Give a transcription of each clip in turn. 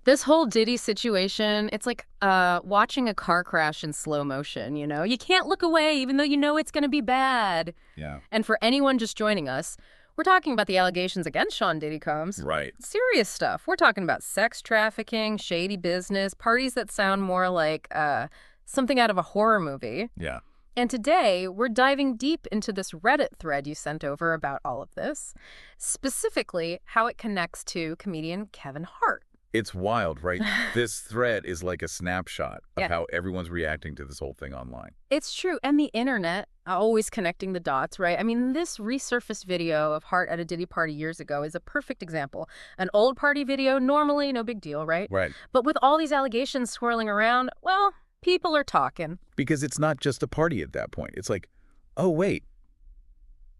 This whole Diddy situation, it's like watching a car crash in slow motion, you know? You can't look away even though you know it's going to be bad. Yeah. And for anyone just joining us, we're talking about the allegations against Sean Diddy Combs. Right. Serious stuff. We're talking about sex trafficking, shady business, parties that sound more like something out of a horror movie. Yeah. And today, we're diving deep into this Reddit thread you sent over about all of this, specifically how it connects to comedian Kevin Hart. It's wild, right? This thread is like a snapshot of Yeah. how everyone's reacting to this whole thing online. It's true. And the internet, always connecting the dots, right? I mean, this resurfaced video of Hart at a Diddy party years ago is a perfect example. An old party video, normally no big deal, right? Right. But with all these allegations swirling around, well, people are talking. Because it's not just a party at that point. It's like, oh, wait,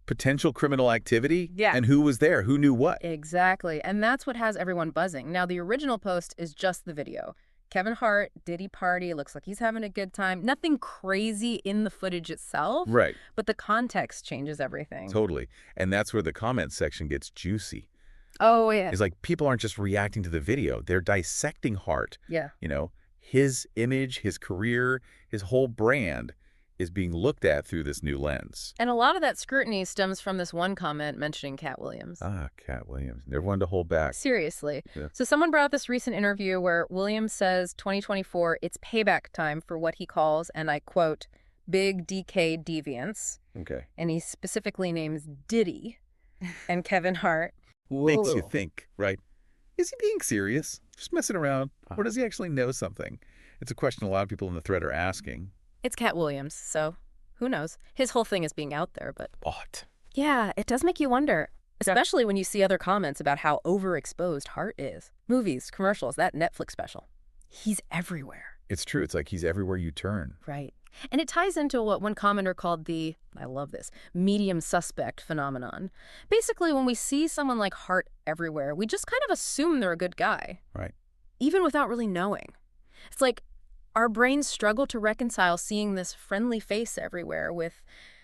potential criminal activity? Yeah. And who was there? Who knew what? Exactly. And that's what has everyone buzzing. Now, the original post is just the video. Kevin Hart, Diddy party, looks like he's having a good time. Nothing crazy in the footage itself. Right. But the context changes everything. Totally. And that's where the comment section gets juicy. Oh, yeah. It's like people aren't just reacting to the video. They're dissecting Hart. Yeah. You know, his image, his career, his whole brand is being looked at through this new lens. And a lot of that scrutiny stems from this one comment mentioning Cat Williams. Ah, Cat Williams. Never one to hold back. Seriously. Yeah. So someone brought up this recent interview where Williams says 2024, it's payback time for what he calls, and I quote, big DK deviants. Okay. And he specifically names Diddy and Kevin Hart. Makes you think, right? Is he being serious? Just messing around? Or does he actually know something? It's a question a lot of people in the thread are asking. It's Cat Williams, so who knows? His whole thing is being out there, but... What? Yeah, it does make you wonder. Especially when you see other comments about how overexposed Hart is. Movies, commercials, that Netflix special. He's everywhere. It's true. It's like he's everywhere you turn. Right. And it ties into what one commenter called the, I love this, medium suspect phenomenon. Basically, when we see someone like Hart everywhere, we just kind of assume they're a good guy. Right. Even without really knowing. It's like our brains struggle to reconcile seeing this friendly face everywhere with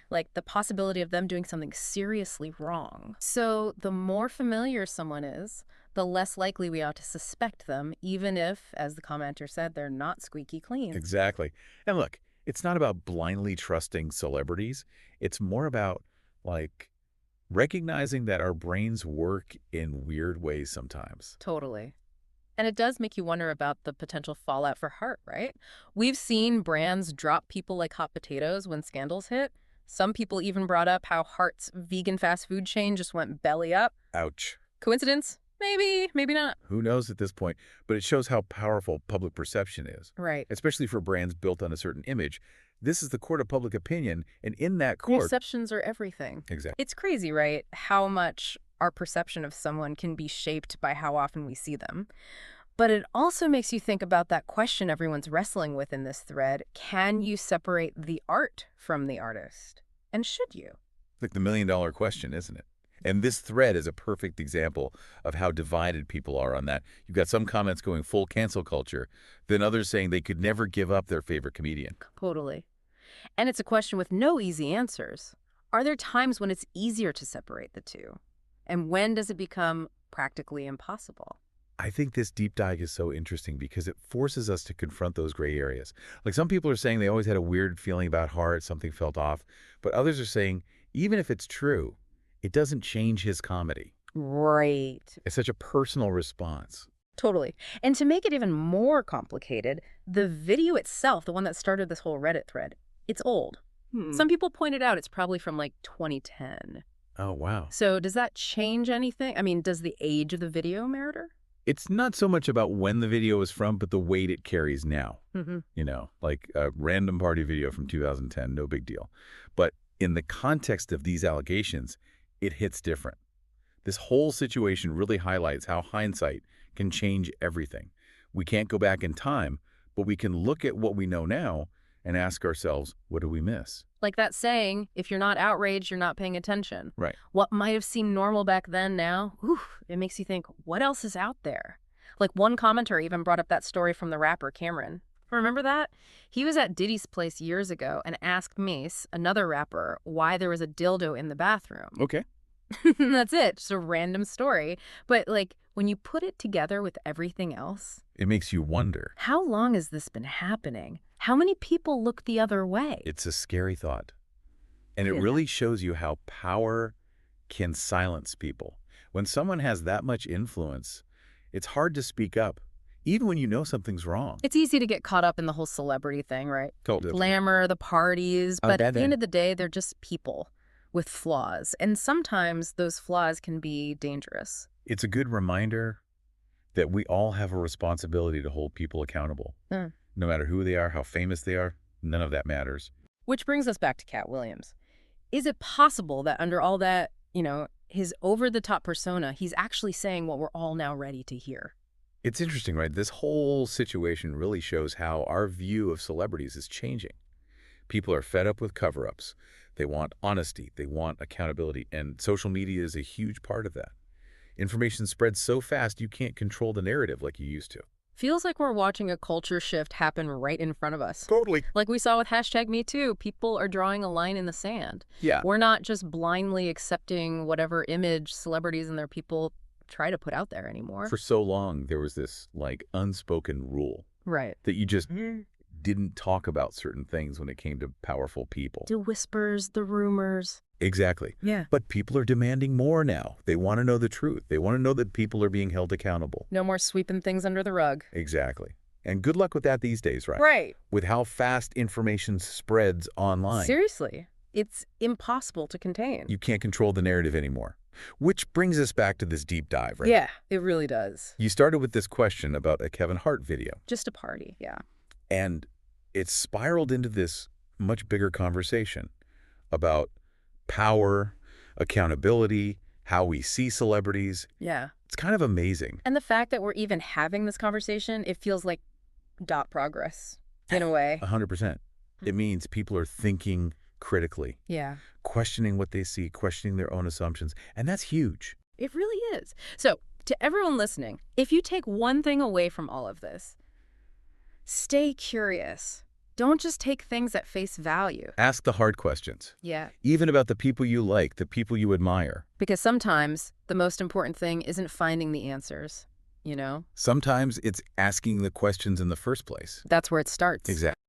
like the possibility of them doing something seriously wrong. So the more familiar someone is, the less likely we are to suspect them, even if, as the commenter said, they're not squeaky clean. Exactly. And look, it's not about blindly trusting celebrities. It's more about, like, recognizing that our brains work in weird ways sometimes. Totally. And it does make you wonder about the potential fallout for Hart, right? We've seen brands drop people like hot potatoes when scandals hit. Some people even brought up how Hart's vegan fast food chain just went belly up. Ouch. Coincidence? Maybe, maybe not. Who knows at this point? But it shows how powerful public perception is. Right. Especially for brands built on a certain image. This is the court of public opinion, and in that court... Perceptions are everything. Exactly. It's crazy, right? How much our perception of someone can be shaped by how often we see them. But it also makes you think about that question everyone's wrestling with in this thread. Can you separate the art from the artist? And should you? Like the million-dollar question, isn't it? And this thread is a perfect example of how divided people are on that. You've got some comments going full cancel culture, then others saying they could never give up their favorite comedian. Totally. And it's a question with no easy answers. Are there times when it's easier to separate the two? And when does it become practically impossible? I think this deep dive is so interesting because it forces us to confront those gray areas. Like some people are saying they always had a weird feeling about Hart, something felt off. But others are saying, even if it's true, it doesn't change his comedy. Right. It's such a personal response. Totally. And to make it even more complicated, the video itself, the one that started this whole Reddit thread, it's old. Some people pointed out it's probably from like 2010. Oh, wow. So does that change anything? I mean, does the age of the video matter? It's not so much about when the video is from, but the weight it carries now. Mm-hmm. You know, like a random party video from 2010, no big deal. But in the context of these allegations, it hits different. This whole situation really highlights how hindsight can change everything. We can't go back in time, but we can look at what we know now and ask ourselves, what do we miss? Like that saying, if you're not outraged, you're not paying attention. Right. What might have seemed normal back then now, it makes you think, what else is out there? Like one commenter even brought up that story from the rapper Cameron. Remember that? He was at Diddy's place years ago and asked Mace, another rapper, why there was a dildo in the bathroom. Okay. That's it. Just a random story. But like when you put it together with everything else, It makes you wonder. how long has this been happening? How many people look the other way? It's a scary thought. And it Yeah. really shows you how power can silence people. When someone has that much influence, it's hard to speak up, even when you know something's wrong. It's easy to get caught up in the whole celebrity thing, right? Totally. Glamour, the parties, Oh, but at that the end is. of the day, they're just people with flaws. And sometimes those flaws can be dangerous. It's a good reminder that we all have a responsibility to hold people accountable. Hmm. No matter who they are, how famous they are, none of that matters. Which brings us back to Cat Williams. Is it possible that under all that, his over-the-top persona, he's actually saying what we're all now ready to hear? It's interesting, right? This whole situation really shows how our view of celebrities is changing. People are fed up with cover-ups. They want honesty. They want accountability. And social media is a huge part of that. Information spreads so fast you can't control the narrative like you used to. Feels like we're watching a culture shift happen right in front of us. Totally. Like we saw with #MeToo, people are drawing a line in the sand. Yeah. We're not just blindly accepting whatever image celebrities and their people try to put out there anymore. For so long, there was this, unspoken rule Right. that you just didn't talk about certain things when it came to powerful people. The whispers, the rumors. Exactly. Yeah. But people are demanding more now. They want to know the truth. They want to know that people are being held accountable. No more sweeping things under the rug. Exactly. And good luck with that these days, right? Right. With how fast information spreads online. Seriously. It's impossible to contain. You can't control the narrative anymore. Which brings us back to this deep dive, right? Yeah, it really does. You started with this question about a Kevin Hart video. Just a party, yeah. And it spiraled into this much bigger conversation about power, accountability, how we see celebrities. Yeah. It's kind of amazing. And the fact that we're even having this conversation, it feels like progress in a way. 100%. It means people are thinking critically, Yeah. questioning what they see, questioning their own assumptions. And that's huge. It really is. So, to everyone listening, if you take one thing away from all of this, stay curious. Don't just take things at face value. Ask the hard questions, Yeah. even about the people you like, the people you admire. Because sometimes the most important thing isn't finding the answers, Sometimes it's asking the questions in the first place. That's where it starts. Exactly.